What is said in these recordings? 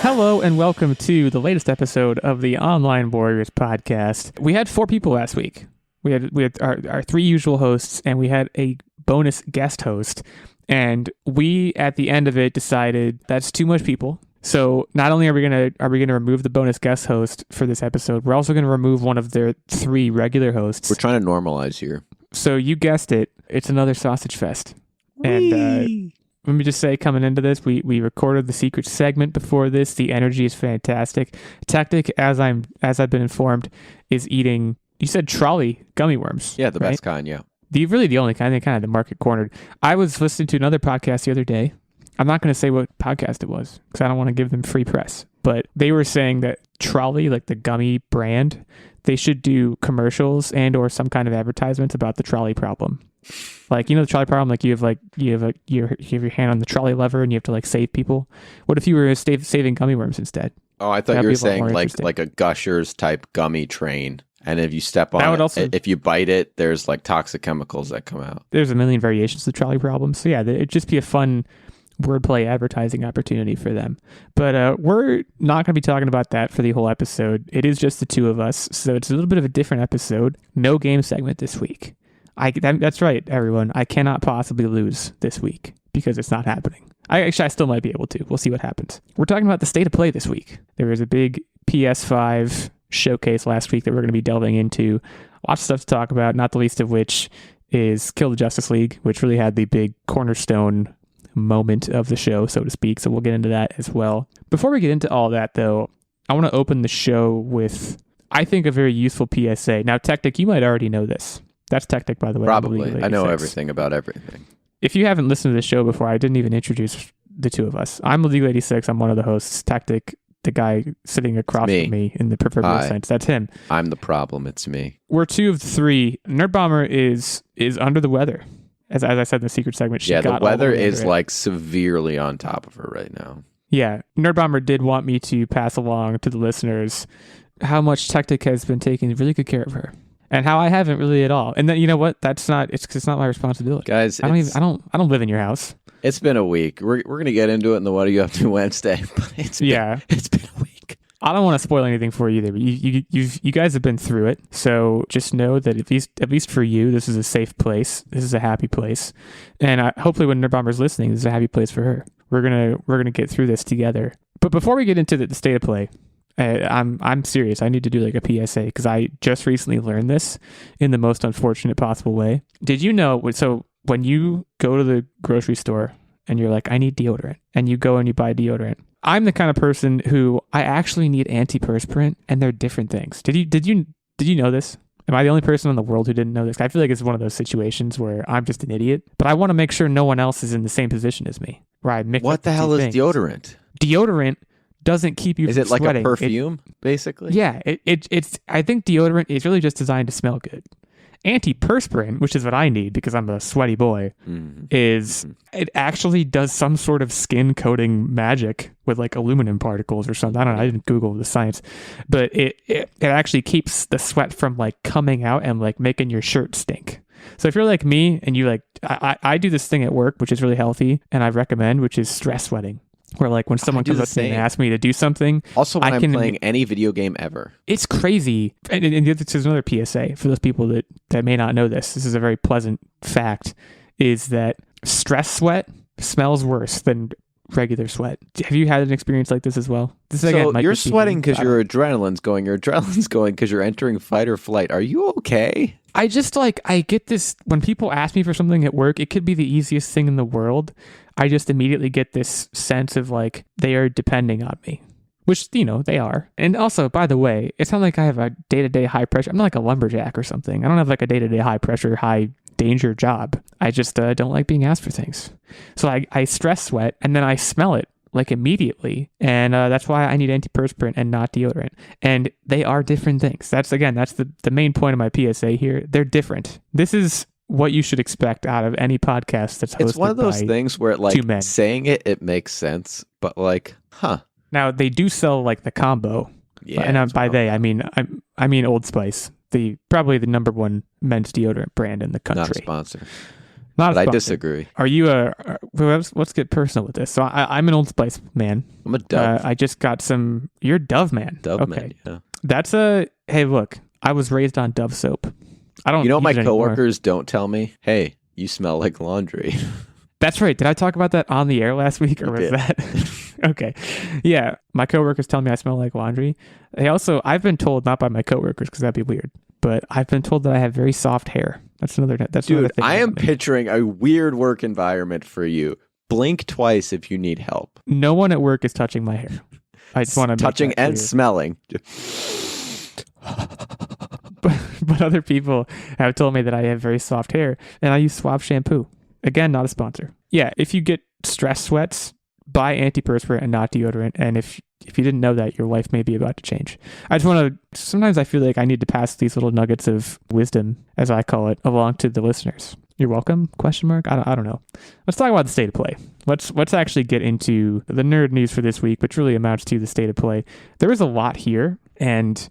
Hello and welcome to the latest episode of the Online Warriors podcast. We had 4 people last week. We had our 3 usual hosts, and we had a bonus guest host. And we, at the end of it, decided that's too much people. So not only are we gonna remove the bonus guest host for this episode, we're also gonna remove one of their 3 regular hosts. We're trying to normalize here. So you guessed it, it's another sausage fest. And let me just say, coming into this, we recorded the secret segment before this. The energy is fantastic. Techtic, as I've been informed, is eating. You said trolley gummy worms. Yeah, the right? best kind. Yeah. The only kind. They kind of the market cornered. I was listening to another podcast the other day. I'm not going to say what podcast it was because I don't want to give them free press. But they were saying that trolley, like the gummy brand, they should do commercials and or some kind of advertisements about the trolley problem. Like, you know, the trolley problem, like you have your hand on the trolley lever and you have to like save people. What if you were saving gummy worms instead? Oh, I thought you were saying like a Gushers type gummy train. And if you step on it, if you bite it, there's like toxic chemicals that come out. There's a million variations of the trolley problem. So yeah, it'd just be a fun wordplay advertising opportunity for them. But we're not going to be talking about that for the whole episode. It is just the 2 of us. So it's a little bit of a different episode. No game segment this week. That's right, everyone. I cannot possibly lose this week because it's not happening. I still might be able to. We'll see what happens. We're talking about the state of play this week. There was a big PS5 showcase last week that we're going to be delving into. Lots of stuff to talk about, not the least of which is Kill the Justice League, which really had the big cornerstone moment of the show, so to speak. So we'll get into that as well. Before we get into all that, though, I want to open the show with, I think, a very useful PSA. Now, Techtic, you might already know this. That's Techtic, by the way. Probably. I know everything about everything. If you haven't listened to this show before, I didn't even introduce the 2 of us. I'm Illeagle 86. I'm one of the hosts. Techtic, the guy sitting across from me in the proverbial sense. That's him. I'm the problem. It's me. We're 2 of the 3. Nerdbomber is under the weather. As I said in the secret segment, the weather is like severely on top of her right now. Yeah. Nerdbomber did want me to pass along to the listeners how much Techtic has been taking really good care of her. And how I haven't really at all. And then, you know what? It's not my responsibility. Guys, I don't live in your house. It's been a week. We're going to get into it in the What Are You Up To Wednesday. But it's been a week. I don't want to spoil anything for you either, but you guys have been through it. So just know that at least for you, this is a safe place. This is a happy place. And hopefully when Nerdbomber's listening, this is a happy place for her. We're going to get through this together. But before we get into the state of play, I'm serious. I need to do like a PSA because I just recently learned this in the most unfortunate possible way. Did you know? So when you go to the grocery store and you're like, I need deodorant, and you go and you buy deodorant, I'm the kind of person who I actually need antiperspirant, and they're different things. Did you know this? Am I the only person in the world who didn't know this? I feel like it's one of those situations where I'm just an idiot, but I want to make sure no one else is in the same position as me. Where I mix. What the hell is deodorant? Deodorant doesn't keep you. Is it like sweating. A perfume, basically? Yeah, it's. I think deodorant is really just designed to smell good. Antiperspirant, which is what I need because I'm a sweaty boy, it actually does some sort of skin coating magic with like aluminum particles or something. I don't know. I didn't Google the science, but it actually keeps the sweat from like coming out and like making your shirt stink. So if you're like me and you like, I do this thing at work, which is really healthy and I recommend, which is stress sweating. Where like when someone comes up to me and asks me to do something. Also when I'm playing any video game ever. It's crazy. And this is another PSA for those people that may not know this. This is a very pleasant fact, is that stress sweat smells worse than regular sweat. Have you had an experience like this as well? You're sweating because your adrenaline's going. Your adrenaline's going because you're entering fight or flight. Are you okay? I just I get this, when people ask me for something at work, it could be the easiest thing in the world. I just immediately get this sense of like they are depending on me, which, you know, they are. And also, by the way, it's not like I have a day-to-day high pressure. I'm not like a lumberjack or something. I don't have like a day-to-day high pressure, high danger job. I just don't like being asked for things. So I stress sweat and then I smell it like immediately. And that's why I need antiperspirant and not deodorant. And they are different things. That's the main point of my PSA here. They're different. This is what you should expect out of any podcast that's hosted by 2 men. It's one of those things where like saying it makes sense, but like, Now they do sell like the combo. Yeah. And by they, I mean Old Spice, probably the #1 men's deodorant brand in the country. Not a sponsor. Not a sponsor. I disagree. Are you let's get personal with this. So I'm an Old Spice man. I'm a Dove. I just got some. You're a Dove man. Dove man. Yeah. That's a. Hey, look. I was raised on Dove soap. I don't. You know, my coworkers don't tell me, "Hey, you smell like laundry." That's right. Did I talk about that on the air last week, or was that? Okay. Yeah, my coworkers tell me I smell like laundry. I've been told, not by my coworkers because that'd be weird, but I've been told that I have very soft hair. That's another thing. I am picturing a weird work environment for you. Blink twice if you need help. No one at work is touching my hair. I just want to touching and smelling. But other people have told me that I have very soft hair, and I use Suave shampoo. Again, not a sponsor. Yeah, if you get stress sweats, buy antiperspirant and not deodorant. And if you didn't know that, your life may be about to change. I just want to. Sometimes I feel like I need to pass these little nuggets of wisdom, as I call it, along to the listeners. You're welcome? ? I don't know. Let's talk about the state of play. Let's actually get into the nerd news for this week, which really amounts to the state of play. There is a lot here, and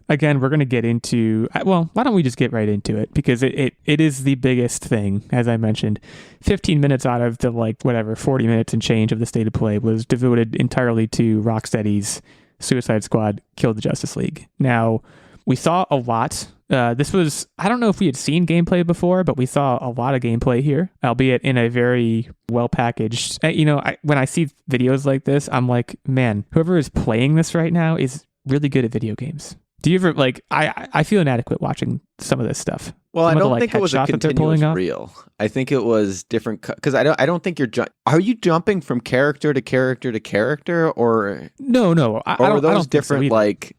again, we're going to get into, well, why don't we just get right into it? Because it is the biggest thing, as I mentioned. 15 minutes out of the 40 minutes and change of the state of play was devoted entirely to Rocksteady's Suicide Squad Kill the Justice League. Now, we saw a lot. This was, I don't know if we had seen gameplay before, but we saw a lot of gameplay here, albeit in a very well-packaged, when I see videos like this, I'm like, man, whoever is playing this right now is really good at video games. Do you ever, I feel inadequate watching some of this stuff. Well, I don't think it was a continuous reel. I think it was different, because I don't think are you jumping from character to character to character, or no? Are those different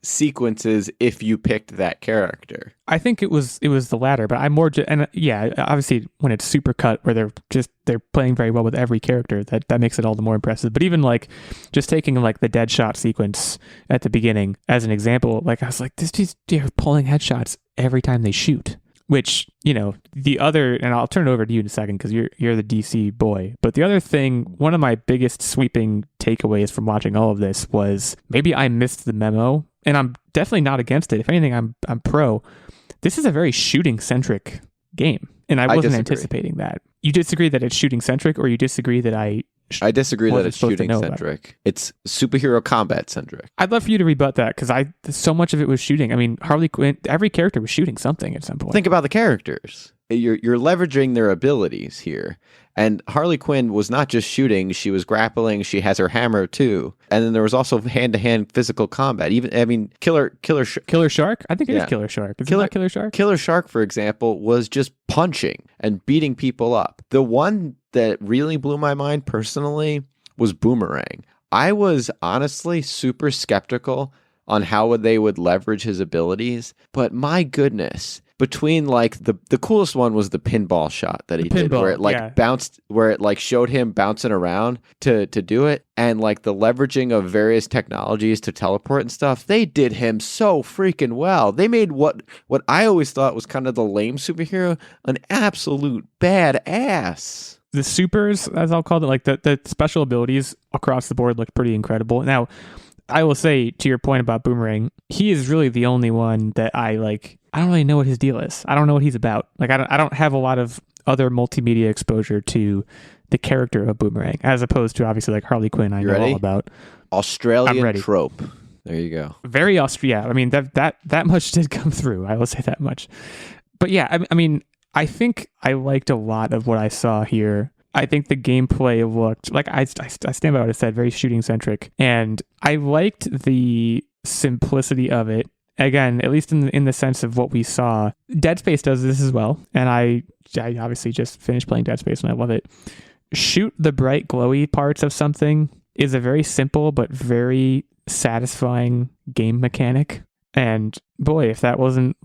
sequences if you picked that character? I think it was the latter, but I'm more obviously when it's super cut where they're playing very well with every character, that makes it all the more impressive. But even just taking the dead shot sequence at the beginning as an example, I was like, they're pulling headshots every time they shoot. Which, the other, and I'll turn it over to you in a second because you're the DC boy. But the other thing, one of my biggest sweeping takeaways from watching all of this was maybe I missed the memo, and I'm definitely not against it. If anything, I'm pro. This is a very shooting centric game, and I wasn't anticipating that. You disagree that it's shooting centric, or you disagree that I disagree that it's shooting centric. It's superhero combat centric. I'd love for you to rebut that, because so much of it was shooting. I mean, Harley Quinn, every character was shooting something at some point. Think about the characters. You're leveraging their abilities here. And Harley Quinn was not just shooting, she was grappling, she has her hammer too. And then there was also hand-to-hand physical combat. Killer Shark? I think it is Killer Shark. Is it not Killer Shark? Killer Shark, for example, was just punching and beating people up. The one that really blew my mind personally was Boomerang. I was honestly super skeptical on how they would leverage his abilities, but my goodness, between the coolest one was the pinball shot that he did, where it bounced, where it showed him bouncing around to do it, and the leveraging of various technologies to teleport and stuff. They did him so freaking well. They made what I always thought was kind of the lame superhero an absolute badass. The supers, as I'll call it, the special abilities across the board look pretty incredible. Now, I will say, to your point about Boomerang, he is really the only one that I don't really know what his deal is. I don't know what he's about. I don't have a lot of other multimedia exposure to the character of Boomerang, as opposed to obviously Harley Quinn. I know all about. Australian trope. There you go. Very Australia. I mean, that much did come through. I will say that much. But yeah, I think I liked a lot of what I saw here. I think the gameplay looked I stand by what I said, very shooting centric, and I liked the simplicity of it. Again, at least in the sense of what we saw. Dead Space does this as well, and I obviously just finished playing Dead Space and I love it. Shoot the bright glowy parts of something is a very simple but very satisfying game mechanic. And boy, if that wasn't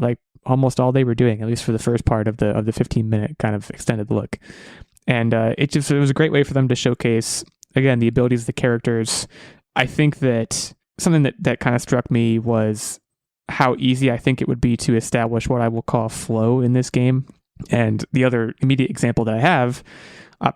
almost all they were doing, at least for the first part of the 15-minute kind of extended look. And it was a great way for them to showcase, again, the abilities of the characters. I think that something that kind of struck me was how easy I think it would be to establish what I will call flow in this game. And the other immediate example that I have,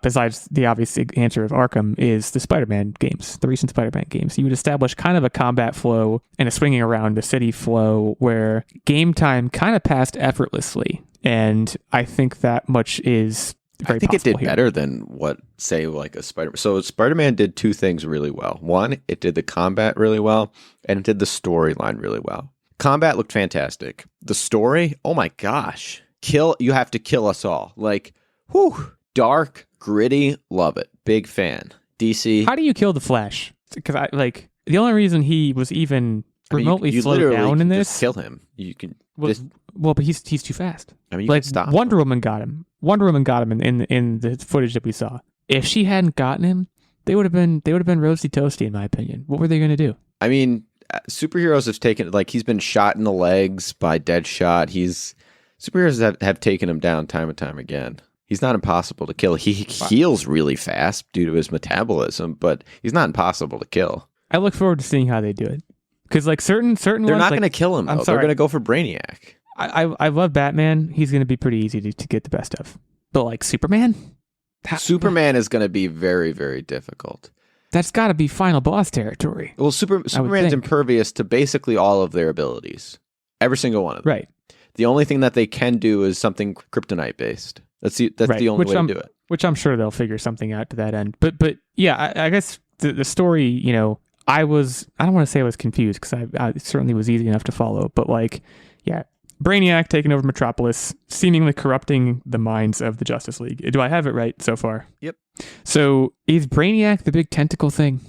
besides the obvious answer of Arkham, is the Spider-Man games, the recent Spider-Man games. You would establish kind of a combat flow and a swinging around the city flow where game time kind of passed effortlessly. And I think that much is very I think it possible did here. better than what, say, like a Spider-Man. So Spider-Man did two things really well. One, it did the combat really well, and it did the storyline really well. Combat looked fantastic. The story, oh my gosh. You have to kill us all. Like, whew, dark, gritty, love it. Big fan. DC. How do you kill the Flash? Because the only reason he was even remotely you slowed literally down in can this. just kill him. You can But he's too fast. I mean, you Like can stop Wonder him. Woman got him. Wonder Woman got him in the footage that we saw. If she hadn't gotten him, they would have been roasty toasty in my opinion. What were they going to do? I mean, superheroes have taken, like, he's been shot in the legs by Deadshot. Superheroes have taken him down time and time again. He's not impossible to kill. He heals really fast due to his metabolism, but he's not impossible to kill. I look forward to seeing how they do it. Because like certain They're ones, not like, going to kill him, though. I'm They're sorry. going to go for Brainiac. I love Batman. He's going to be pretty easy to get the best of. But like Superman, Superman is going to be very, very difficult. that's got to be final boss territory. Well, Superman's think. impervious to basically all of their abilities. Every single one of them. Right. The only thing that they can do is something kryptonite based. That's the only way to do it. Which I'm sure they'll figure something out to that end. But yeah, I guess the story, you know, I don't want to say I was confused because I certainly was easy enough to follow. But like, yeah, Brainiac taking over Metropolis, seemingly corrupting the minds of the Justice League. Do I have it right so far? Yep. So is Brainiac the big tentacle thing?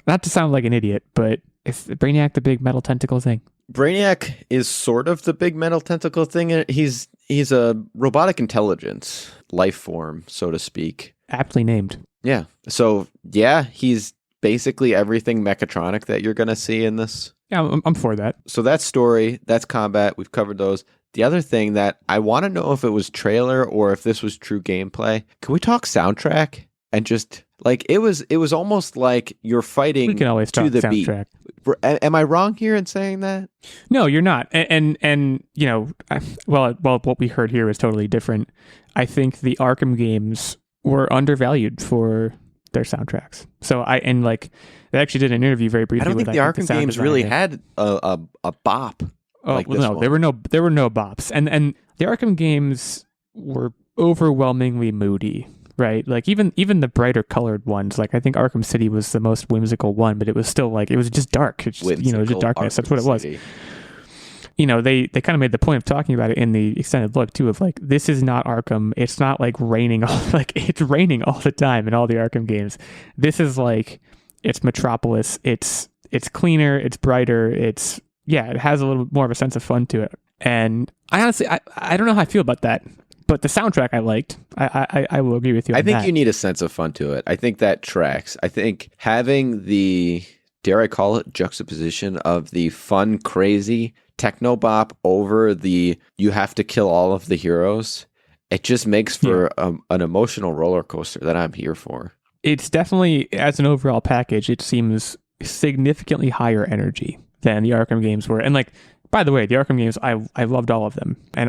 Not to sound like an idiot, but is Brainiac the big metal tentacle thing? Brainiac is sort of the big metal tentacle thing. He's a robotic intelligence life form, so to speak. Aptly named. Yeah. So yeah, he's basically everything mechatronic that you're gonna see in this. Yeah, I'm for that. So that's story, that's combat. We've covered those. The other thing that I want to know if it was trailer or if this was true gameplay. Can we talk soundtrack and just like it was almost like you're fighting We can always to talk the soundtrack. beat. Am I wrong here in saying that? No, you're not. And you know, well, what we heard here is totally different. I think the Arkham games were undervalued for their soundtracks. So they actually did an interview very briefly. I don't think the Arkham games really had a bop. Oh like well, this no, one. there were no bops, and the Arkham games were overwhelmingly moody. Right, like even the brighter colored ones, like I think Arkham City was the most whimsical one, but it was still like it was just dark. It's just, it was just darkness. That's what it was. You know, they kind of made the point of talking about it in the extended look too, of like this is not Arkham. It's not like raining it's raining all the time in all the Arkham games. This is like it's Metropolis. It's cleaner. It's brighter. It has a little more of a sense of fun to it. And I honestly I don't know how I feel about that. But the soundtrack I liked. I will agree with you on I think that. you need a sense of fun to it. I think that tracks. I think having the, dare I call it, juxtaposition of the fun, crazy techno bop over the you have to kill all of the heroes, it just makes for an emotional roller coaster that I'm here for. It's definitely, as an overall package, it seems significantly higher energy than the Arkham games were. And like, by the way, the Arkham games, I loved all of them. And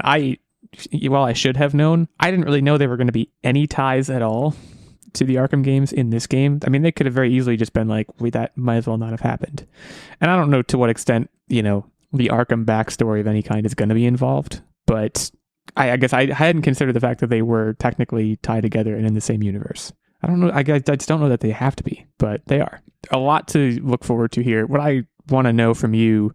while I should have known, I didn't really know there were going to be any ties at all to the Arkham games in this game. I mean, they could have very easily just been like, that might as well not have happened. And I don't know to what extent, you know, the Arkham backstory of any kind is going to be involved, but I guess I hadn't considered the fact that they were technically tied together and in the same universe. I don't know. I just don't know that they have to be, but they are. A lot to look forward to here. What I want to know from you,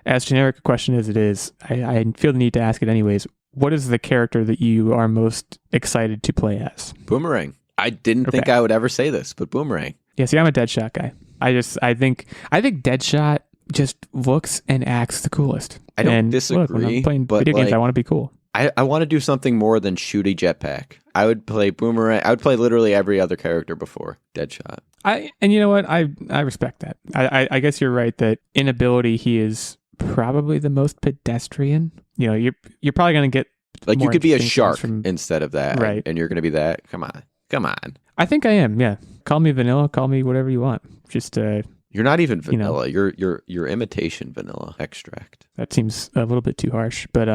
as generic a question as it is, I feel the need to ask it anyways. What is the character that you are most excited to play as? Boomerang. I didn't think I would ever say this, but Boomerang. Yeah, see, I'm a Deadshot guy. I think Deadshot just looks and acts the coolest. I don't disagree. Look, when I'm playing video games, I want to be cool. I want to do something more than shoot a jetpack. I would play Boomerang. I would play literally every other character before Deadshot. And you know what? I respect that. I guess you're right that in ability he is probably the most pedestrian. You know, you're probably going to get like you could be a shark from, instead of that, right? And you're going to be that. Come on. I think I am. Yeah, call me vanilla. Call me whatever you want. Just you're not even vanilla. You know, you're imitation vanilla extract. That seems a little bit too harsh, but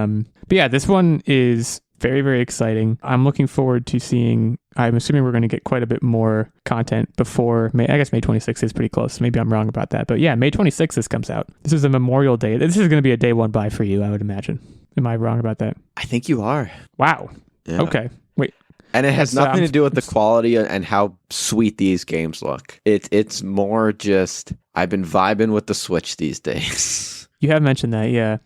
yeah, this one is very, very exciting. I'm looking forward to seeing. I'm assuming we're going to get quite a bit more content before May. I guess May 26th is pretty close. Maybe I'm wrong about that, but yeah, May 26th this comes out. This is a Memorial Day. This is going to be a day one buy for you, I would imagine. Am I wrong about that? I think you are. Wow. Yeah. Okay. Wait. And it has nothing to do with the quality and how sweet these games look. It's more just I've been vibing with the Switch these days. You have mentioned that, yeah.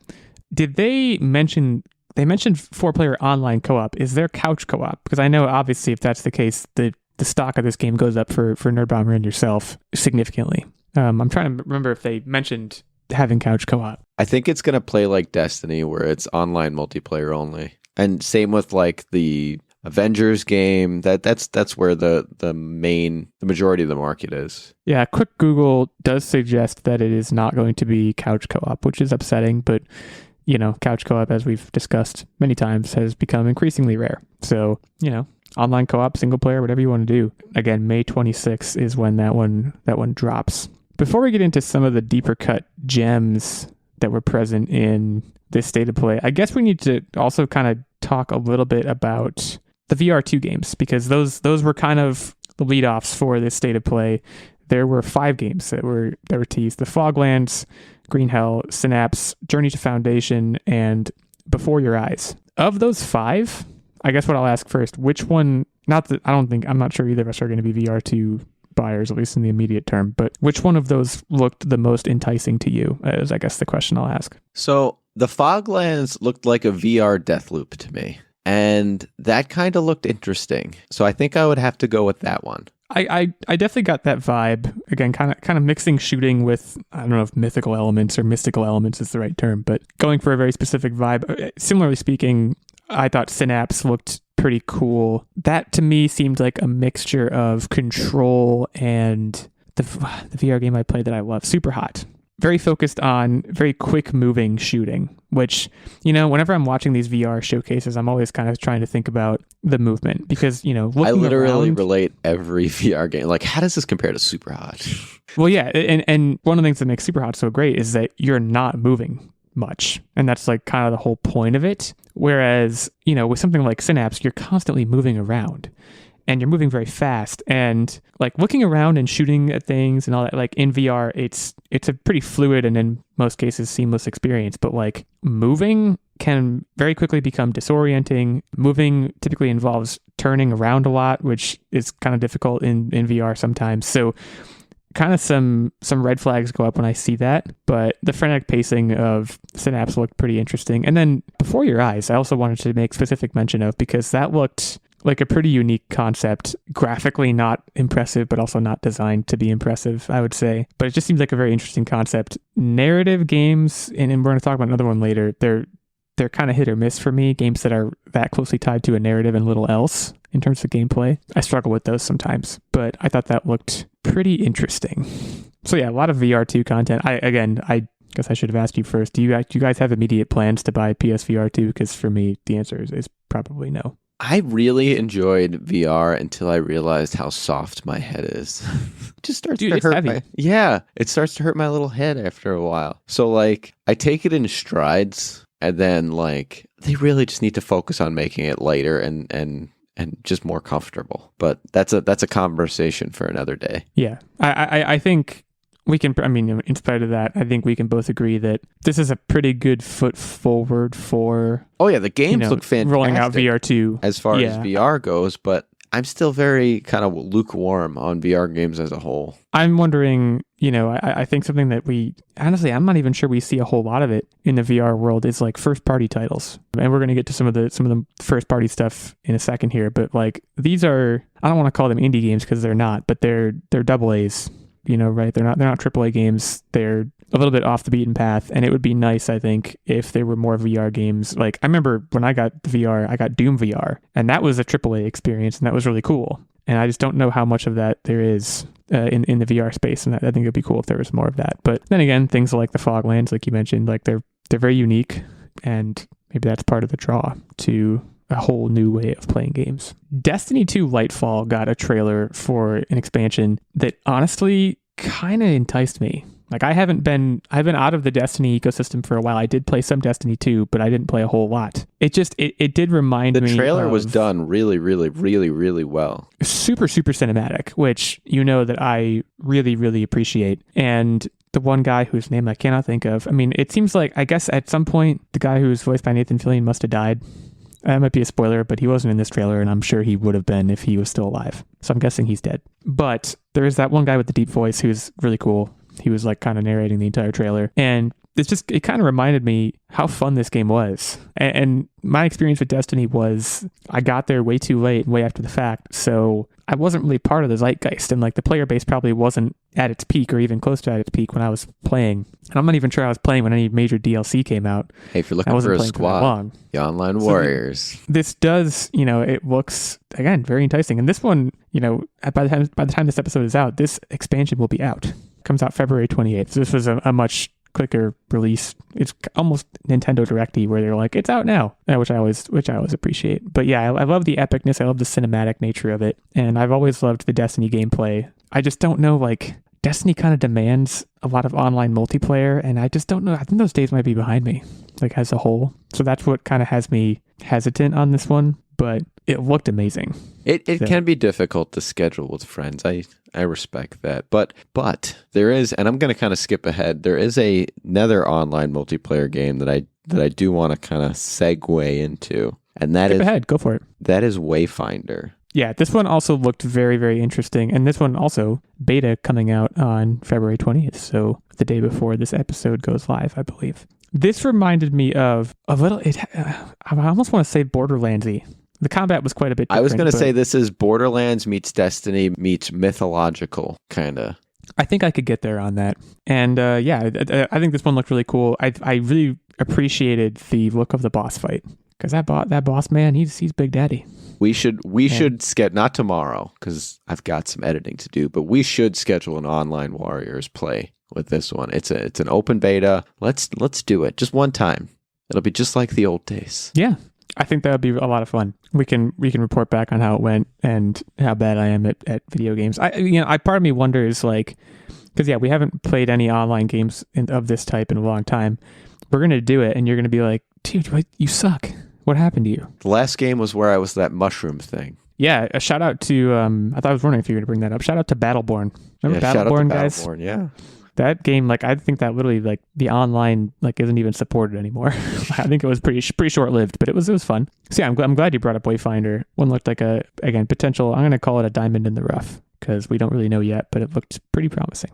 Did they mention 4-player online co-op? Is there couch co-op? Because I know obviously if that's the case, the stock of this game goes up for Nerdbomber and yourself significantly. I'm trying to remember if they mentioned having couch co-op. I think it's going to play like Destiny where it's online multiplayer only. And same with like the Avengers game. That's where the majority of the market is. Yeah, quick Google does suggest that it is not going to be couch co-op, which is upsetting, but couch co-op, as we've discussed many times, has become increasingly rare. So, online co-op, single player, whatever you want to do. Again, May 26th is when that one drops. Before we get into some of the deeper cut gems that were present in this state of play, I guess we need to also kind of talk a little bit about the VR2 games, because those were kind of the lead-offs for this state of play. There were 5 games that were teased: the Foglands, Green Hell, Synapse, Journey to Foundation, and Before Your Eyes. Of those 5, I guess what I'll ask first, which one, I'm not sure either of us are going to be VR2 buyers, at least in the immediate term, but which one of those looked the most enticing to you, is I guess the question I'll ask. So the Foglands looked like a VR Deathloop to me, and that kind of looked interesting. So I think I would have to go with that one. I definitely got that vibe. Again, kind of mixing shooting with, I don't know if mythical elements or mystical elements is the right term, but going for a very specific vibe. Similarly speaking, I thought Synapse looked pretty cool. That to me seemed like a mixture of Control and the VR game I played that I love, Super Hot. Very focused on very quick moving shooting, which, whenever I'm watching these VR showcases, I'm always kind of trying to think about the movement because, looking I literally around, relate every VR game. Like, how does this compare to Super Hot? Well, yeah. And one of the things that makes Super Hot so great is that you're not moving much. And that's like kind of the whole point of it. Whereas, with something like Synapse, you're constantly moving around. And you're moving very fast, and like looking around and shooting at things and all that. Like in VR, it's a pretty fluid and in most cases seamless experience. But like moving can very quickly become disorienting. Moving typically involves turning around a lot, which is kind of difficult in VR sometimes. So kind of some red flags go up when I see that. But the frenetic pacing of Synapse looked pretty interesting. And then Before Your Eyes, I also wanted to make specific mention of, because that looked like a pretty unique concept, graphically not impressive, but also not designed to be impressive, I would say. But it just seems like a very interesting concept. Narrative games, and we're going to talk about another one later, they're kind of hit or miss for me. Games that are that closely tied to a narrative and little else in terms of gameplay. I struggle with those sometimes, but I thought that looked pretty interesting. So yeah, a lot of VR2 content. I guess I should have asked you first. Do you guys have immediate plans to buy PSVR2? Because for me, the answer is probably no. I really enjoyed VR until I realized how soft my head is. It just starts to hurt. Heavy. It starts to hurt my little head after a while. So like I take it in strides, and then like they really just need to focus on making it lighter and just more comfortable. But that's a conversation for another day. Yeah, I think we can, in spite of that, I think we can both agree that this is a pretty good foot forward for... Oh yeah, the games look fantastic. Rolling out VR2. As far as VR goes, but I'm still very kind of lukewarm on VR games as a whole. I'm wondering, I think something that honestly, I'm not even sure we see a whole lot of it in the VR world is like first party titles. And we're going to get to some of the first party stuff in a second here, but like these are, I don't want to call them indie games because they're not, but they're double A's. Right? They're not AAA games. They're a little bit off the beaten path, and it would be nice, I think, if there were more VR games. Like I remember when I got the VR, I got Doom VR, and that was a AAA experience, and that was really cool. And I just don't know how much of that there is in the VR space, and I think it'd be cool if there was more of that. But then again, things like the Foglands, like you mentioned, like they're very unique, and maybe that's part of the draw to a whole new way of playing games. Destiny 2 Lightfall got a trailer for an expansion that honestly kind of enticed me. Like I've been out of the Destiny ecosystem for a while. I did play some Destiny 2, but I didn't play a whole lot. It did remind me. The trailer was done really, really, really, really well. Super, super cinematic, which that I really, really appreciate. And the one guy whose name I cannot think of. It seems like, I guess at some point, the guy who was voiced by Nathan Fillion must have died. That might be a spoiler, but he wasn't in this trailer, and I'm sure he would have been if he was still alive. So I'm guessing he's dead. But there is that one guy with the deep voice who's really cool. He was like kind of narrating the entire trailer. And it kind of reminded me how fun this game was. And my experience with Destiny was I got there way too late, way after the fact. So I wasn't really part of the zeitgeist. And like the player base probably wasn't at its peak or even close to at its peak when I was playing. And I'm not even sure I was playing when any major DLC came out. Hey, if you're looking for a squad, the Online Warriors. This does, it looks, again, very enticing. And this one, by the time this episode is out, this expansion will be out. Comes out February 28th. So this was a much quicker release. It's almost Nintendo Direct-y where they're like, it's out now, which I always appreciate. But yeah, I love the epicness. I love the cinematic nature of it. And I've always loved the Destiny gameplay. I just don't know, like, Destiny kind of demands a lot of online multiplayer, and I just don't know. I think those days might be behind me, like, as a whole. So that's what kind of has me hesitant on this one, but it looked amazing. It can be difficult to schedule with friends. I respect that. But there is, and I'm going to kind of skip ahead, there is another online multiplayer game that I do want to kind of segue into. And that skip ahead, go for it. That is Wayfinder. Yeah, this one also looked very, very interesting. And this one also, beta coming out on February 20th. So the day before this episode goes live, I believe. This reminded me of a little, I almost want to say Borderlands-y. The combat was quite a bit different. I was going to say this is Borderlands meets Destiny meets mythological, kind of. I think I could get there on that. And yeah, I think this one looked really cool. I really appreciated the look of the boss fight. Because that boss man, he's Big Daddy. We should not tomorrow, because I've got some editing to do, but we should schedule an Online Warriors play with this one. It's an open beta. Let's do it just one time. It'll be just like the old days. Yeah. I think that would be a lot of fun. We can report back on how it went and how bad I am at video games. I part of me wonders, like, because yeah, we haven't played any online games of this type in a long time. We're gonna do it, and you're gonna be like, dude, you suck. What happened to you? The last game was where I was that mushroom thing. Yeah, a shout out to I thought I was wondering if you were gonna bring that up. Shout out to Battleborn. Remember Battleborn, guys? Battleborn, yeah. That game, like, I think that literally, like, the online, like, isn't even supported anymore. I think it was pretty short-lived, but it was fun. So yeah, I'm glad you brought up Wayfinder. One looked like potential, I'm going to call it a diamond in the rough, because we don't really know yet, but it looked pretty promising.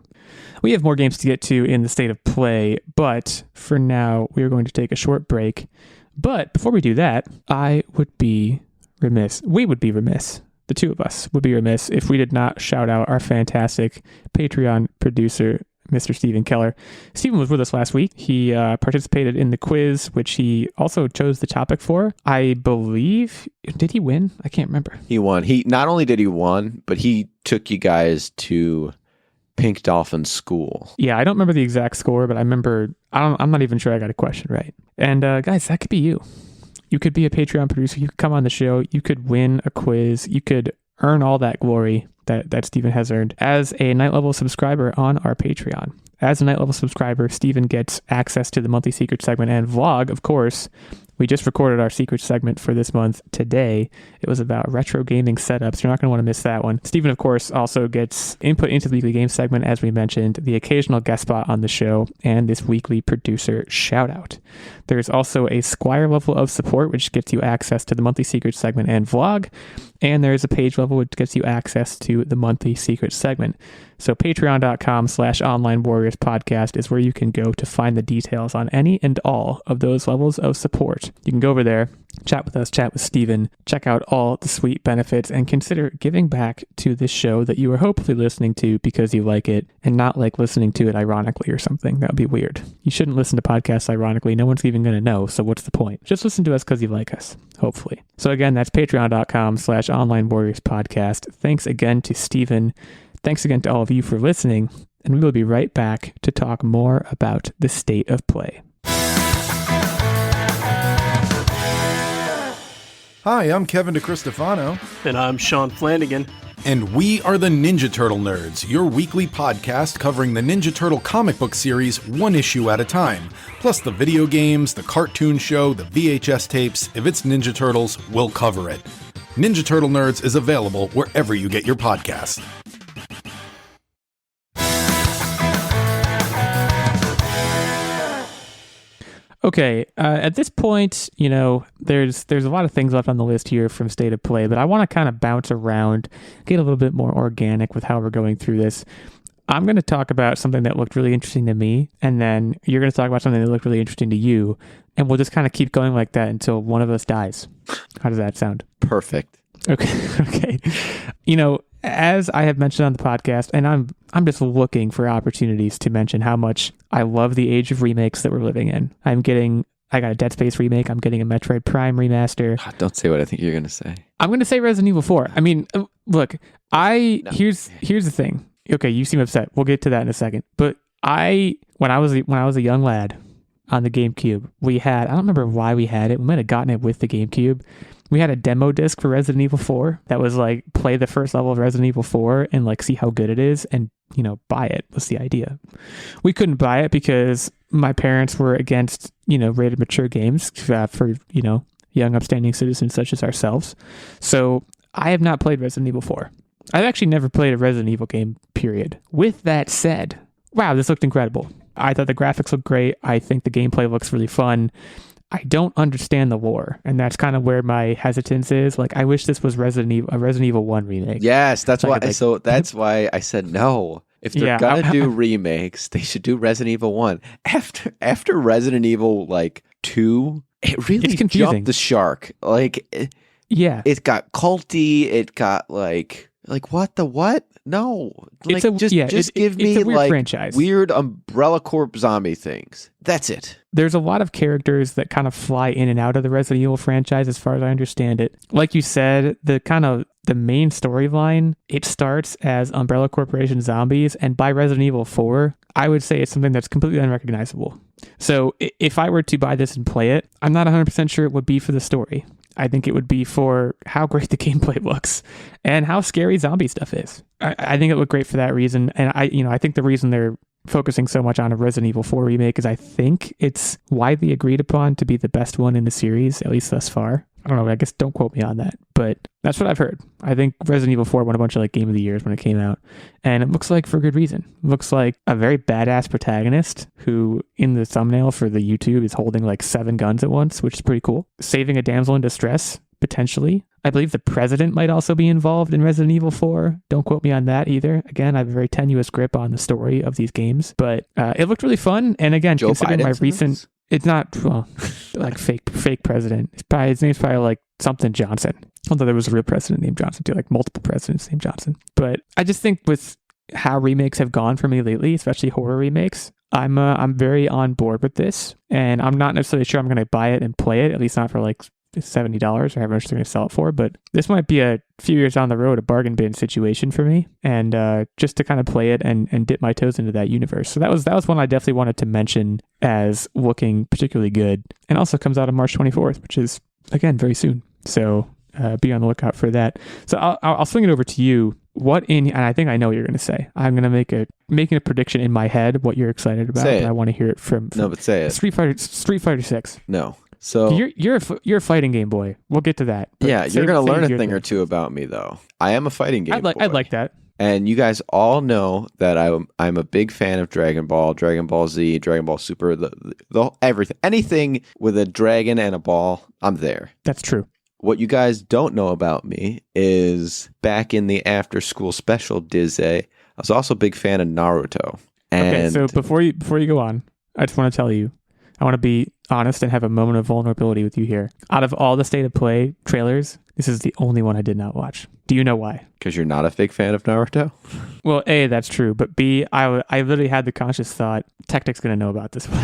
We have more games to get to in the state of play, but for now, we are going to take a short break. But before we do that, we would be remiss, the two of us would be remiss if we did not shout out our fantastic Patreon producer, Mr. Stephen Keller. Stephen was with us last week. He participated in the quiz, which he also chose the topic for. I believe, did he win? I can't remember. He won. Not only did he win, but he took you guys to Pink Dolphin School. Yeah, I don't remember the exact score, but I remember, I'm not even sure I got a question right. And guys, that could be you. You could be a Patreon producer. You could come on the show. You could win a quiz. You could earn all that glory that Stephen has earned as a night level subscriber on our Patreon. As a night level subscriber, Stephen gets access to the monthly secret segment and vlog, of course. We just recorded our secret segment for this month today. It was about retro gaming setups. You're not going to want to miss that one. Stephen, of course, also gets input into the weekly game segment, as we mentioned, the occasional guest spot on the show, and this weekly producer shout out. There's also a Squire level of support, which gets you access to the monthly secret segment and vlog. And there's a page level, which gets you access to the monthly secret segment. So patreon.com/Online Warriors Podcast is where you can go to find the details on any and all of those levels of support. You can go over there, chat with us, chat with Steven, check out all the sweet benefits, and consider giving back to this show that you are hopefully listening to because you like it and not like listening to it ironically or something. That would be weird. You shouldn't listen to podcasts ironically. No one's even going to know, so what's the point? Just listen to us because you like us, hopefully. So again, that's patreon.com/Online Warriors Podcast. Thanks again to Steven. Thanks again to all of you for listening, and we will be right back to talk more about the state of play. Hi, I'm Kevin DeCristofano. And I'm Sean Flanagan. And we are the Ninja Turtle Nerds, your weekly podcast covering the Ninja Turtle comic book series one issue at a time. Plus the video games, the cartoon show, the VHS tapes. If it's Ninja Turtles, we'll cover it. Ninja Turtle Nerds is available wherever you get your podcasts. Okay, at this point, there's a lot of things left on the list here from State of Play, but I want to kind of bounce around, get a little bit more organic with how we're going through this. I'm going to talk about something that looked really interesting to me, and then you're going to talk about something that looked really interesting to you, and we'll just kind of keep going like that until one of us dies. How does that sound? Perfect. Okay. As I have mentioned on the podcast, and I'm just looking for opportunities to mention how much I love the age of remakes that we're living in. I got a Dead Space remake. I'm getting a Metroid Prime remaster. Don't say what I think you're going to say. I'm going to say Resident Evil 4. I mean, look, here's the thing. Okay, you seem upset. We'll get to that in a second. But when I was a young lad on the GameCube, I don't remember why we had it. We might have gotten it with the GameCube. We had a demo disc for Resident Evil 4 that was like, play the first level of Resident Evil 4 and like see how good it is and, buy it was the idea. We couldn't buy it because my parents were against, rated mature games for, young upstanding citizens such as ourselves. So I have not played Resident Evil 4. I've actually never played a Resident Evil game, period. With that said, wow, this looked incredible. I thought the graphics looked great. I think the gameplay looks really fun. I don't understand the lore, and that's kind of where my hesitance is. Like, I wish this was a Resident Evil 1 remake. Yes, that's why. So that's why I said no. If they're gonna do remakes, they should do Resident Evil 1. After Resident Evil 2, it really jumped the shark. It got culty. It got like what the what? No, just give me a weird franchise. Weird Umbrella Corp zombie things. That's it. There's a lot of characters that kind of fly in and out of the Resident Evil franchise, as far as I understand it. Like you said, the main storyline, it starts as Umbrella Corporation zombies, and by Resident Evil 4, I would say it's something that's completely unrecognizable. So if I were to buy this and play it, I'm not 100% sure it would be for the story. I think it would be for how great the gameplay looks and how scary zombie stuff is. I think it looked great for that reason. And I think the reason they're focusing so much on a Resident Evil 4 remake is I think it's widely agreed upon to be the best one in the series, at least thus far. I don't know, I guess don't quote me on that, but that's what I've heard. I think Resident Evil 4 won a bunch of Game of the Years when it came out, and it looks like for good reason. It looks like a very badass protagonist who in the thumbnail for the YouTube is holding 7 guns at once, which is pretty cool. Saving a damsel in distress, potentially. I believe the president might also be involved in Resident Evil 4. Don't quote me on that either. Again, I have a very tenuous grip on the story of these games, but it looked really fun. And again, Joe considering Biden's my recent... It's not, fake president. His name's probably something Johnson. Although there was a real president named Johnson too, multiple presidents named Johnson. But I just think with how remakes have gone for me lately, especially horror remakes, I'm very on board with this. And I'm not necessarily sure I'm going to buy it and play it, at least not for $70 or however much they're going to sell it for. But this might be a few years down the road, a bargain bin situation for me. And just to kind of play it and dip my toes into that universe. So that was one I definitely wanted to mention as looking particularly good. And also comes out on March 24th, which is, again, very soon. So be on the lookout for that. So I'll swing it over to you. And I think I know what you're going to say. I'm going to making a prediction in my head what you're excited about. But I want to hear it from no, but say it. Street Fighter 6. No. So you're a fighting game boy. We'll get to that. Yeah, you're going to learn a thing or two about me, though. I am a fighting game boy. I'd like that. And you guys all know that I'm a big fan of Dragon Ball, Dragon Ball Z, Dragon Ball Super, the everything. Anything with a dragon and a ball, I'm there. That's true. What you guys don't know about me is back in the after school special Dizzy, I was also a big fan of Naruto. Okay, so before you go on, I just want to tell you, I want to be honest and have a moment of vulnerability with you here. Out of all the State of Play trailers, this is the only one I did not watch. Do you know why? Because you're not a big fan of Naruto? Well, A, that's true. But B, I literally had the conscious thought, Techtic's going to know about this one.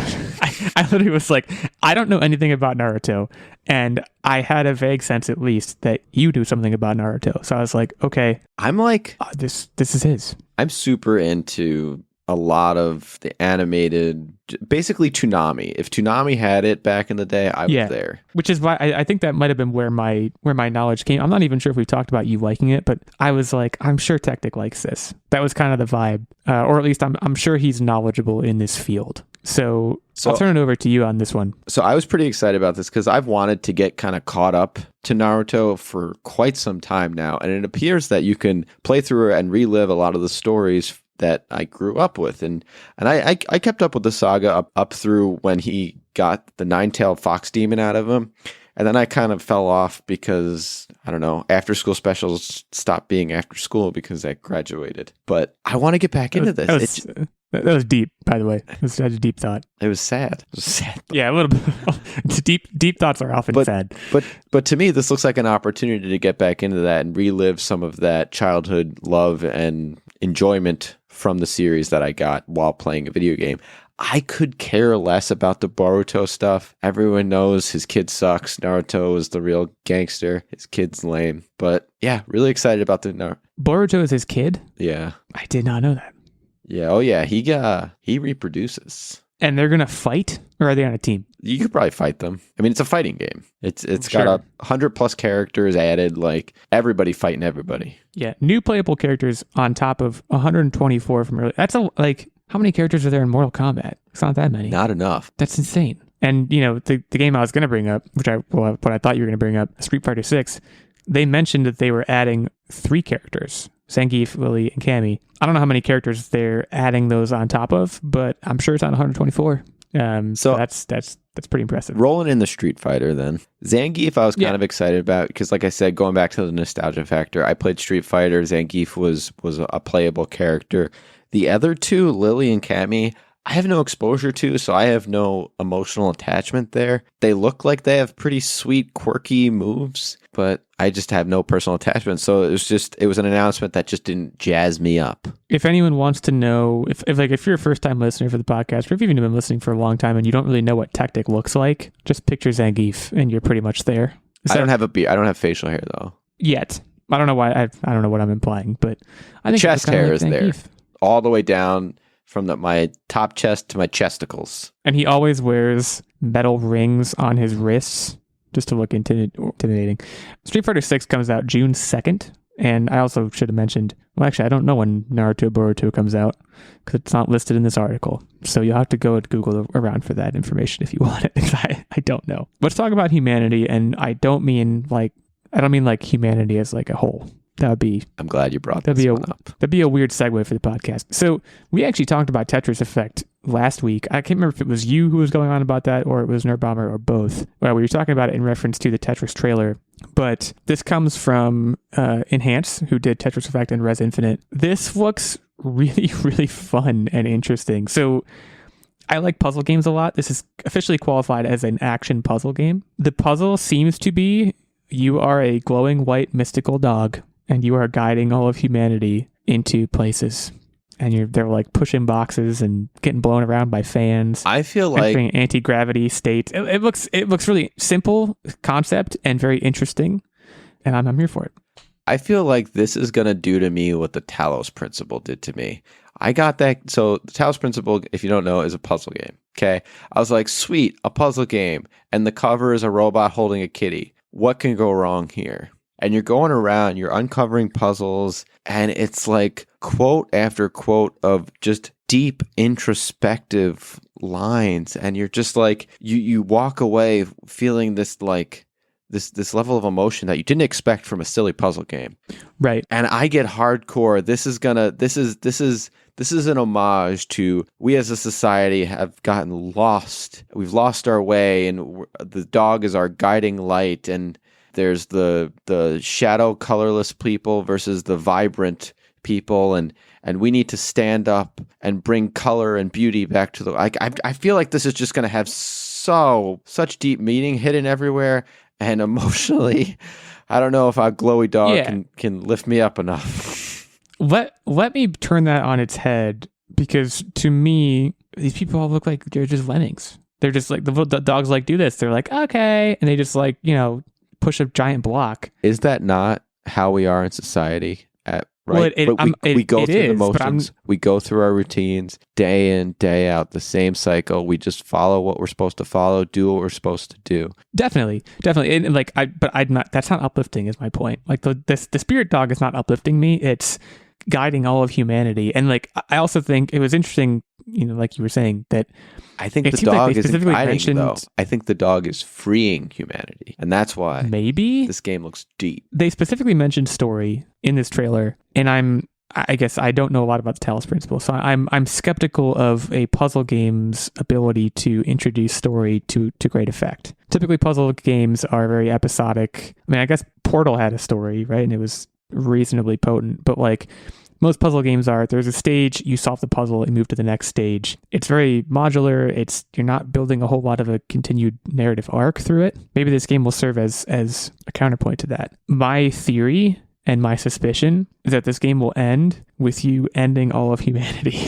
I literally was like, I don't know anything about Naruto. And I had a vague sense, at least, that you do something about Naruto. So I was like, okay. I'm like... this is his. I'm super into a lot of the animated, basically Toonami. If Toonami had it back in the day, I was there. Which is why I think that might have been where my knowledge came. I'm not even sure if we talked about you liking it, but I was like, I'm sure Techtic likes this. That was kind of the vibe, or at least I'm sure he's knowledgeable in this field. So I'll turn it over to you on this one. So I was pretty excited about this because I've wanted to get kind of caught up to Naruto for quite some time now, and it appears that you can play through and relive a lot of the stories that I grew up with, and I kept up with the saga up through when he got the nine-tailed fox demon out of him. And then I kind of fell off because, I don't know, after school specials stopped being after school because I graduated. But I want to get back into this. That was deep, by the way. It was such a deep thought. It was sad. It was sad. Yeah, a little bit. Deep thoughts are often sad. But to me, this looks like an opportunity to get back into that and relive some of that childhood love and enjoyment from the series that I got while playing a video game. I could care less about the Boruto stuff. Everyone knows his kid sucks. Naruto is the real gangster. His kid's lame. But yeah, really excited about the Boruto is his kid? Yeah. I did not know that. Yeah. Oh yeah. He reproduces. And they're gonna fight, or are they on a team? You could probably fight them. I mean, it's a fighting game. It's got 100+ characters added. Like everybody fighting everybody. Yeah, new playable characters on top of 124 from earlier. That's how many characters are there in Mortal Kombat? It's not that many. Not enough. That's insane. And the game I was going to bring up, what I thought you were going to bring up, Street Fighter 6, they mentioned that they were adding 3 characters, Zangief, Lily, and Cammy. I don't know how many characters they're adding those on top of, but I'm sure it's on 124. So that's pretty impressive. Rolling in the Street Fighter then. Zangief I was kind of excited about because, like I said, going back to the nostalgia factor, I played Street Fighter. Zangief was a playable character. The other 2, Lily and Cammy, I have no exposure to, so I have no emotional attachment there. They look like they have pretty sweet, quirky moves, but I just have no personal attachment. So it was an announcement that just didn't jazz me up. If anyone wants to know, if you're a first-time listener for the podcast, or if you've even been listening for a long time and you don't really know what Techtic looks like, just picture Zangief and you're pretty much there. I don't have facial hair though. Yet. I don't know why. I don't know what I'm implying, but I think chest hair is Zangief. there. All the way down from my top chest to my chesticles. And he always wears metal rings on his wrists just to look intimidating. Street Fighter 6 comes out June 2nd. And I also should have mentioned, well, actually, I don't know when Naruto Boruto comes out because it's not listed in this article. So you'll have to go and Google around for that information if you want it. I don't know. Let's talk about humanity. And I don't mean like humanity as like a whole. That would be... I'm glad you brought this one up. That'd be a weird segue for the podcast. So we actually talked about Tetris Effect last week. I can't remember if it was you who was going on about that or it was Nerdbomber or both. Well, we were talking about it in reference to the Tetris trailer. But this comes from Enhance, who did Tetris Effect and Res Infinite. This looks really, really fun and interesting. So I like puzzle games a lot. This is officially qualified as an action puzzle game. The puzzle seems to be you are a glowing white mystical dog and you are guiding all of humanity into places. And they're like pushing boxes and getting blown around by fans. I feel like anti-gravity states. It looks really simple concept and very interesting. And I'm here for it. I feel like this is going to do to me what the Talos Principle did to me. I got that. So the Talos Principle, if you don't know, is a puzzle game. Okay. I was like, sweet, a puzzle game. And the cover is a robot holding a kitty. What can go wrong here? And you're going around, you're uncovering puzzles, and it's like quote after quote of just deep introspective lines. And you're just like, you walk away feeling this like this level of emotion that you didn't expect from a silly puzzle game. Right. And I get hardcore. This is an homage to we as a society have gotten lost. We've lost our way, and the dog is our guiding light. And there's the shadow colorless people versus the vibrant people, and we need to stand up and bring color and beauty back to the. I feel like this is just going to have such deep meaning hidden everywhere, and emotionally, I don't know if a glowy dog can lift me up enough. Let me turn that on its head, because to me, these people all look like they're just lemmings. They're just like the dogs like do this. They're like okay, and they just like push a giant block. Is that not how we are in society? Right? Well, we go through the is, motions. We go through our routines day in, day out, the same cycle. We just follow what we're supposed to follow, do what we're supposed to do. Definitely. And like, I'm not, that's not uplifting is my point. Like the spirit dog is not uplifting me. It's guiding all of humanity. And like, I also think it was interesting, like you were saying, that I think the dog isn't guiding, though. I think the dog is freeing humanity. And that's why maybe this game looks deep. They specifically mentioned story in this trailer. And I'm I guess I don't know a lot about the Talos Principle, so I'm skeptical of a puzzle game's ability to introduce story to great effect. Typically, puzzle games are very episodic. I mean, I guess Portal had a story, right? And it was reasonably potent, but like most puzzle games are, there's a stage, you solve the puzzle and move to the next stage. It's very modular. You're not building a whole lot of a continued narrative arc through it. Maybe this game will serve as a counterpoint to that. My theory and my suspicion is that this game will end with you ending all of humanity.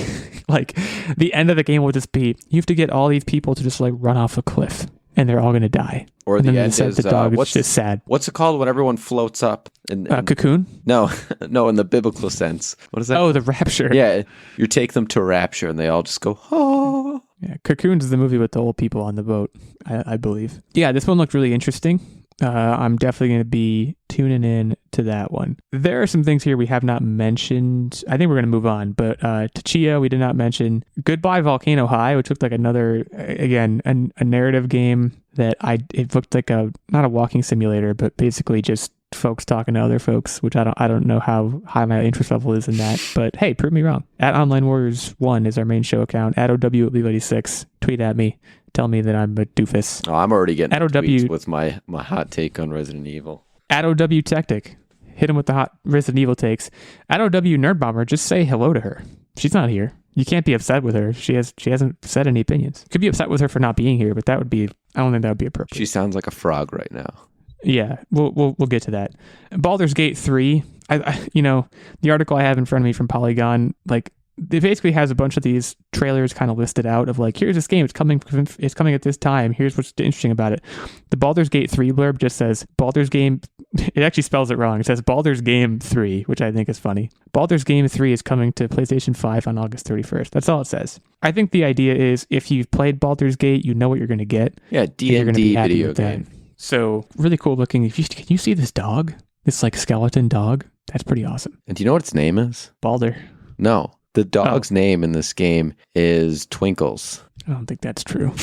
Like, the end of the game will just be, you have to get all these people to just like run off a cliff and they're all going to die. Or and the then end is, the dog is just sad. What's it called when everyone floats up? Cocoon? No, in the biblical sense. What is that? Oh, the rapture. Yeah, you take them to rapture and they all just go, oh. Yeah, Cocoon's the movie with the old people on the boat, I believe. Yeah, this one looked really interesting. I'm definitely going to be tuning in to that one. There are some things here we have not mentioned. I think we're going to move on, but Tachia, we did not mention. Goodbye Volcano High, which looked like another, again, a narrative game that it looked like not a walking simulator, but basically just folks talking to other folks, which I don't know how high my interest level is in that, but hey, prove me wrong. At Online Warriors 1 is our main show account. At OW86, tweet at me. Tell me that I'm a doofus. Oh, I'm already getting at tweets with my hot take on Resident Evil. At OW Techtic, hit him with the hot Resident Evil takes. At OW Nerdbomber, just say hello to her. She's not here. You can't be upset with her. She hasn't said any opinions. You could be upset with her for not being here, but I don't think that would be appropriate. She sounds like a frog right now. Yeah, we'll get to that. Baldur's Gate 3. The article I have in front of me from Polygon, like, it basically has a bunch of these trailers kind of listed out of like, here's this game, it's coming at this time, here's what's interesting about it. The Baldur's Gate 3 blurb just says Baldur's Game, it actually spells it wrong. It says Baldur's Game 3, which I think is funny. Baldur's Game 3 is coming to PlayStation 5 on August 31st. That's all it says. I think the idea is if you've played Baldur's Gate, you know what you're going to get. Yeah, D&D video game. So really cool looking. Can you see this dog? This like skeleton dog? That's pretty awesome. And do you know what its name is? Baldur. No. The dog's name in this game is Twinkles. I don't think that's true.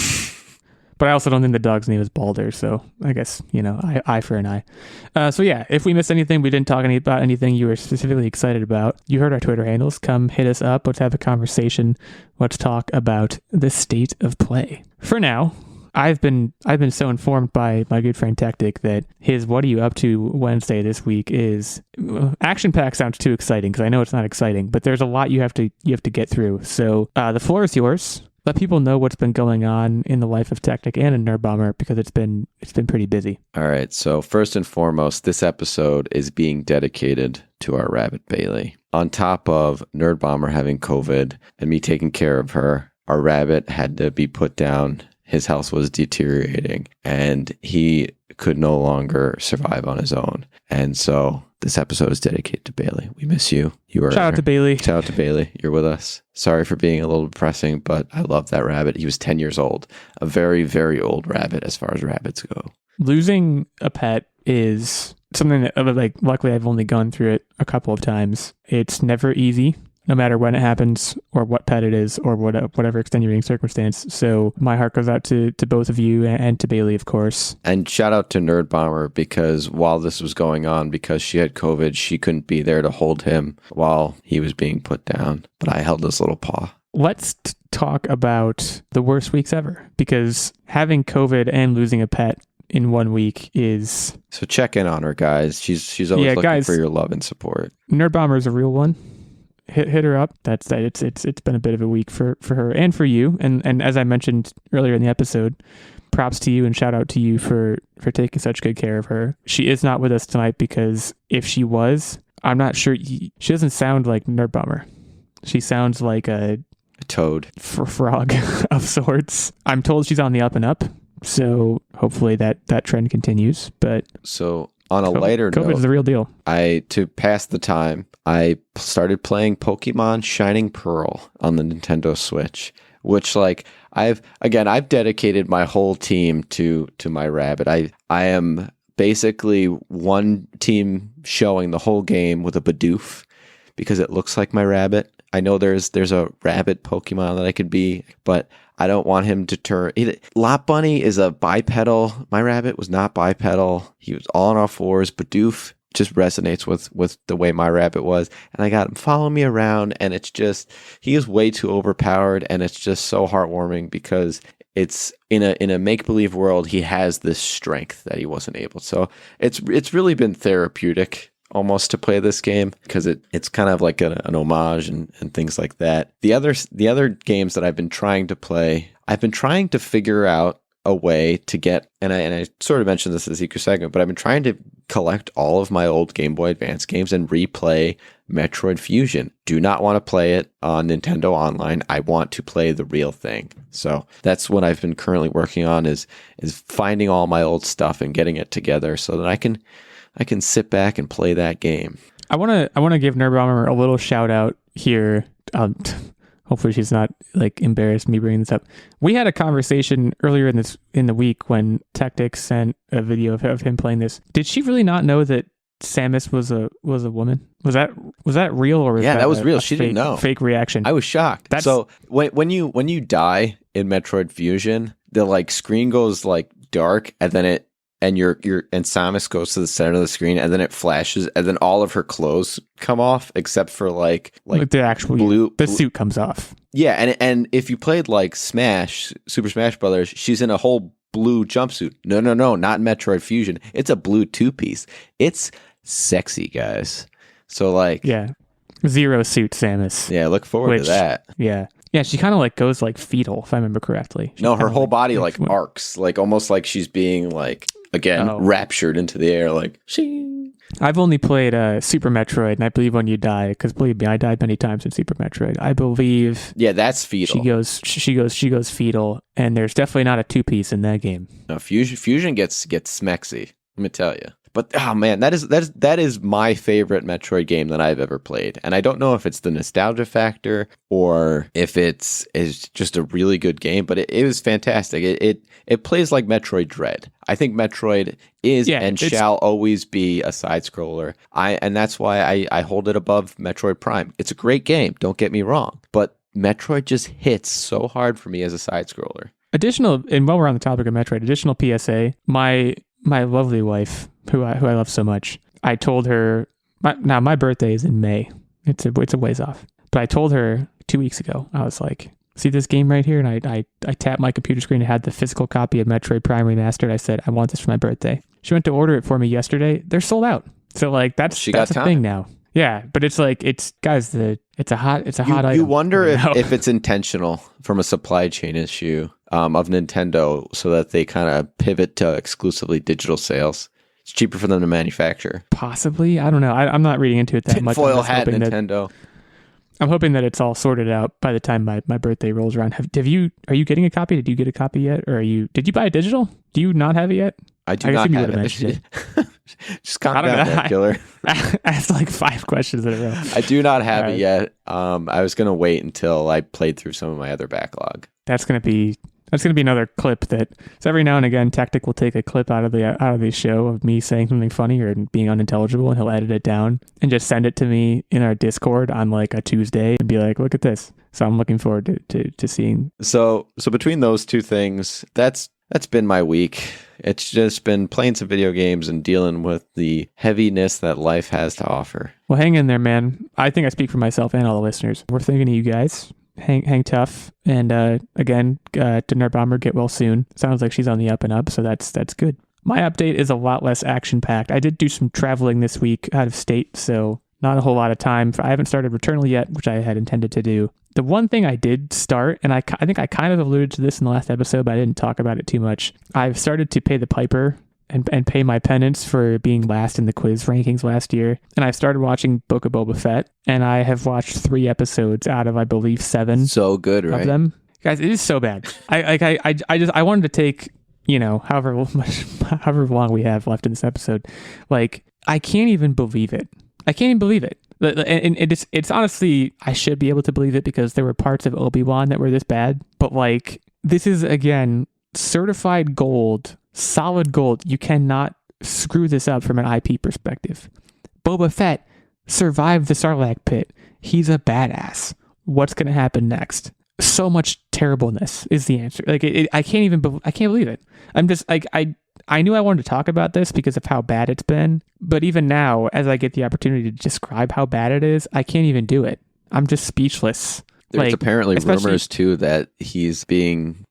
But I also don't think the dog's name is Baldur, so I guess, eye for an eye. So yeah, if we missed anything, we didn't talk about anything you were specifically excited about, you heard our Twitter handles. Come hit us up. Let's have a conversation. Let's talk about the state of play. For now, I've been so informed by my good friend Techtic that his "What are you up to" Wednesday this week is action pack. Sounds too exciting because I know it's not exciting, but there's a lot you have to get through. So the floor is yours. Let people know what's been going on in the life of Techtic and in Nerdbomber because it's been pretty busy. All right. So first and foremost, this episode is being dedicated to our rabbit Bailey. On top of Nerdbomber having COVID and me taking care of her, our rabbit had to be put down. His health was deteriorating and he could no longer survive on his own. And so this episode is dedicated to Bailey. We miss you. Shout out to Bailey. Shout out to Bailey. You're with us. Sorry for being a little depressing, but I love that rabbit. He was 10 years old. A very, very old rabbit as far as rabbits go. Losing a pet is something that, luckily I've only gone through it a couple of times. It's never easy, no matter when it happens or what pet it is or whatever extenuating circumstance. So my heart goes out to both of you and to Bailey, of course. And shout out to Nerdbomber because while this was going on, because she had COVID, she couldn't be there to hold him while he was being put down. But I held his little paw. Let's talk about the worst weeks ever, because having COVID and losing a pet in 1 week is... So check in on her, guys. She's always looking for your love and support. Nerdbomber is a real one. Hit her up. It's been a bit of a week for her and for you. And as I mentioned earlier in the episode, props to you and shout out to you for taking such good care of her. She is not with us tonight because if she was, I'm not sure. She doesn't sound like Nerdbomber. She sounds like a toad, frog of sorts. I'm told she's on the up and up, so hopefully that trend continues. But so on a lighter note, COVID's the real deal. To pass the time, I started playing Pokémon Shining Pearl on the Nintendo Switch, which I've dedicated my whole team to my rabbit. I am basically one team showing the whole game with a Bidoof because it looks like my rabbit. I know there's a rabbit Pokemon that I could be, but I don't want him to turn. Lot Bunny is a bipedal. My rabbit was not bipedal. He was all on all fours. Bidoof just resonates with the way my rabbit was. And I got him following me around, and it's just, he is way too overpowered, and it's just so heartwarming because it's in a make-believe world, he has this strength that he wasn't able. So it's really been therapeutic almost to play this game because it's kind of like an homage and things like that. The other games that I've been trying to play, I've been trying to figure out a way to get, and I sort of mentioned this in the secret segment, but I've been trying to collect all of my old Game Boy Advance games and replay Metroid Fusion. Do not want to play it on Nintendo Online. I want to play the real thing. So that's what I've been currently working on is finding all my old stuff and getting it together so that I can sit back and play that game. I want to give Nerdbomber a little shout out here. Hopefully she's not like embarrassed me bringing this up. We had a conversation earlier in the week when Techtic sent a video of him playing this. Did she really not know that Samus was a woman? Was that real or was that was real? She didn't know. Fake reaction. I was shocked. So when you die in Metroid Fusion, the like screen goes like dark, and then and Samus goes to the center of the screen, and then it flashes, and then all of her clothes come off except for like the actual the suit comes off. Yeah, and if you played like Super Smash Brothers, she's in a whole blue jumpsuit. No, not Metroid Fusion. It's a blue two-piece. It's sexy, guys. So like, yeah, Zero Suit Samus. Yeah, look forward to that. Yeah. Yeah, she kind of like goes like fetal, if I remember correctly. Her whole body like arcs, like almost like she's being like, again, raptured into the air, like she. I've only played Super Metroid, and I believe when you die, because believe me, I died many times in Super Metroid. I believe. Yeah, that's fetal. She goes fetal, and there's definitely not a two-piece in that game. No, Fusion gets smexy. Let me tell you. But oh man, that is my favorite Metroid game that I've ever played, and I don't know if it's the nostalgia factor or if it's just a really good game, but it was fantastic. It plays like Metroid Dread. I think Metroid is and shall always be a side scroller. And that's why I hold it above Metroid Prime. It's a great game, don't get me wrong, but Metroid just hits so hard for me as a side scroller. And while we're on the topic of Metroid, additional PSA, my lovely wife, who I love so much, I told her, my birthday is in May. It's a ways off. But I told her 2 weeks ago, I was like, see this game right here? And I tapped my computer screen and had the physical copy of Metroid Prime Remastered. I said, I want this for my birthday. She went to order it for me yesterday. They're sold out. So like that's a thing now. Yeah, but it's like it's a hot item. You wonder if it's intentional from a supply chain issue of Nintendo, so that they kind of pivot to exclusively digital sales. It's cheaper for them to manufacture. Possibly, I don't know. I'm not reading into it that much. Tinfoil hat Nintendo. I'm hoping that it's all sorted out by the time my birthday rolls around. Are you getting a copy? Did you get a copy yet, or did you buy a digital? Do you not have it yet? I do not have it. Just calm down, that killer. I asked like 5 questions in a row. I do not have it yet. I was gonna wait until I played through some of my other backlog. That's gonna be another clip so every now and again Techtic will take a clip out of the show of me saying something funny or being unintelligible, and he'll edit it down and just send it to me in our Discord on like a Tuesday and be like, look at this. So I'm looking forward to seeing. So between those two things, that's been my week. It's just been playing some video games and dealing with the heaviness that life has to offer. Well, hang in there, man. I think I speak for myself and all the listeners. We're thinking of you guys. Hang tough. And again, to Nerdbomber, get well soon. Sounds like she's on the up and up, so that's good. My update is a lot less action-packed. I did do some traveling this week out of state, so not a whole lot of time. I haven't started Returnal yet, which I had intended to do. The one thing I did start, and I think I kind of alluded to this in the last episode, but I didn't talk about it too much. I've started to pay the piper and pay my penance for being last in the quiz rankings last year. And I've started watching Book of Boba Fett, and I have watched 3 episodes out of, I believe, 7. So good, right? Of them. Guys, it is so bad. I wanted to take, however long we have left in this episode. Like, I can't even believe it. And it's honestly, I should be able to believe it because there were parts of Obi-Wan that were this bad. But like, this is, again, certified gold, solid gold. You cannot screw this up from an IP perspective. Boba Fett survived the Sarlacc pit. He's a badass. What's going to happen next? so much terribleness is the answer. Like I can't believe it. I'm just like, I knew I wanted to talk about this because of how bad it's been, but even now, as I get the opportunity to describe how bad it is, I can't even do it. I'm just speechless. There's apparently rumors too that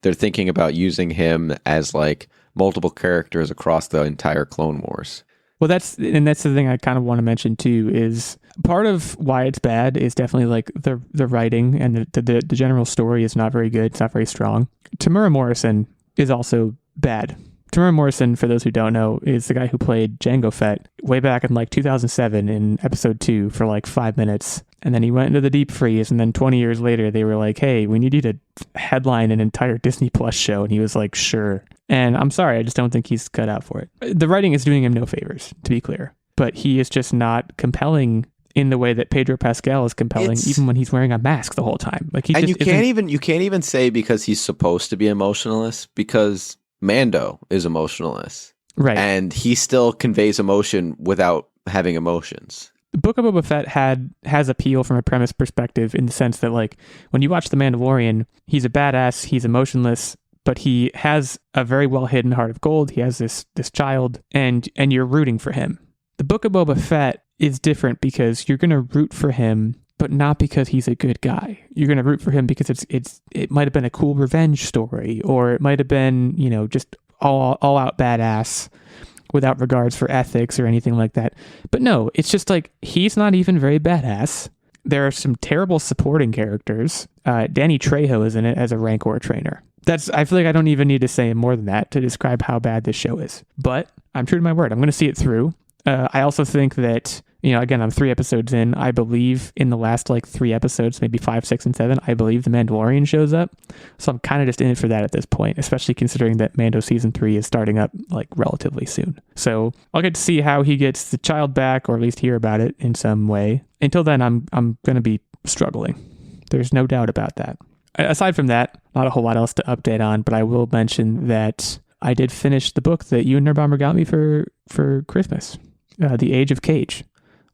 they're thinking about using him as like multiple characters across the entire Clone Wars. Well, that's the thing I kind of want to mention too, is part of why it's bad is definitely like the writing, and the general story is not very good. It's not very strong. Tamura Morrison is also bad. Tamura Morrison, for those who don't know, is the guy who played Jango Fett way back in like 2007 in episode 2 for like 5 minutes. And then he went into the deep freeze. And then 20 years later, they were like, hey, we need you to headline an entire Disney Plus show. And he was like, sure. And I'm sorry, I just don't think he's cut out for it. The writing is doing him no favors, to be clear. But he is just not compelling in the way that Pedro Pascal is compelling, even when he's wearing a mask the whole time. Like you can't even say because he's supposed to be emotionless, because Mando is emotionless, right? And he still conveys emotion without having emotions. The Book of Boba Fett has appeal from a premise perspective, in the sense that, like, when you watch The Mandalorian, he's a badass, he's emotionless, but he has a very well hidden heart of gold. He has this child, and you're rooting for him. The Book of Boba Fett is different because you're gonna root for him, but not because he's a good guy. You're going to root for him because it might have been a cool revenge story, or it might have been, just all out badass without regards for ethics or anything like that. But no, it's just like, he's not even very badass. There are some terrible supporting characters. Danny Trejo is in it as a Rancor trainer. I feel like I don't even need to say more than that to describe how bad this show is. But I'm true to my word. I'm going to see it through. I also think that, again, I'm 3 episodes in. I believe in the last like 3 episodes, maybe 5, 6, and 7, I believe the Mandalorian shows up. So I'm kind of just in it for that at this point, especially considering that Mando season 3 is starting up like relatively soon. So I'll get to see how he gets the child back, or at least hear about it in some way. Until then, I'm going to be struggling. There's no doubt about that. Aside from that, not a whole lot else to update on, but I will mention that I did finish the book that you and Nerdbomber got me for Christmas. The Age of Cage.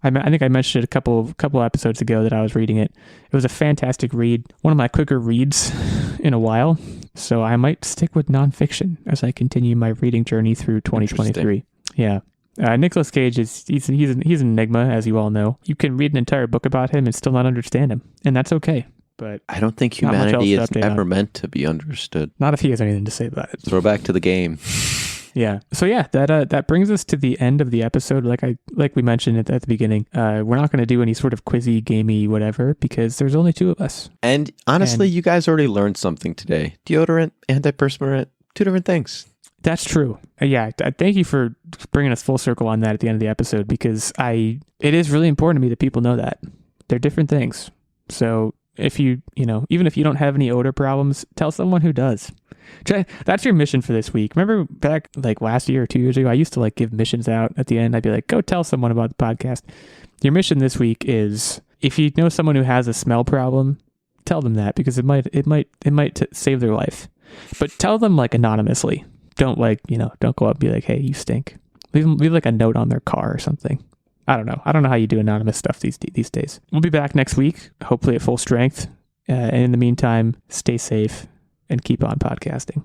I think I mentioned it a couple episodes ago that I was reading it. It was a fantastic read. One of my quicker reads in a while. So I might stick with nonfiction as I continue my reading journey through 2023. Yeah. Nicolas Cage he's an enigma, as you all know. You can read an entire book about him and still not understand him, and that's okay. But I don't think humanity is ever meant to be understood. Not if he has anything to say about it. Throw back to the game. Yeah. So yeah, that brings us to the end of the episode. Like we mentioned at the beginning, we're not going to do any sort of quizzy, gamey, whatever, because there's only 2 of us. And honestly, you guys already learned something today. Deodorant, antiperspirant, 2 different things. That's true. Yeah. Thank you for bringing us full circle on that at the end of the episode, because it is really important to me that people know that they're different things. So if even if you don't have any odor problems, tell someone who does. That's your mission for this week. Remember back like last year or 2 years ago, I used to like give missions out at the end. I'd be like, go tell someone about the podcast. Your mission this week is, if you know someone who has a smell problem, tell them that, because it might save their life. But tell them like anonymously. Don't don't go up and be like, hey, you stink. Leave like a note on their car or something. I don't know how you do anonymous stuff these days. We'll be back next week, hopefully at full strength. And in the meantime, stay safe and keep on podcasting.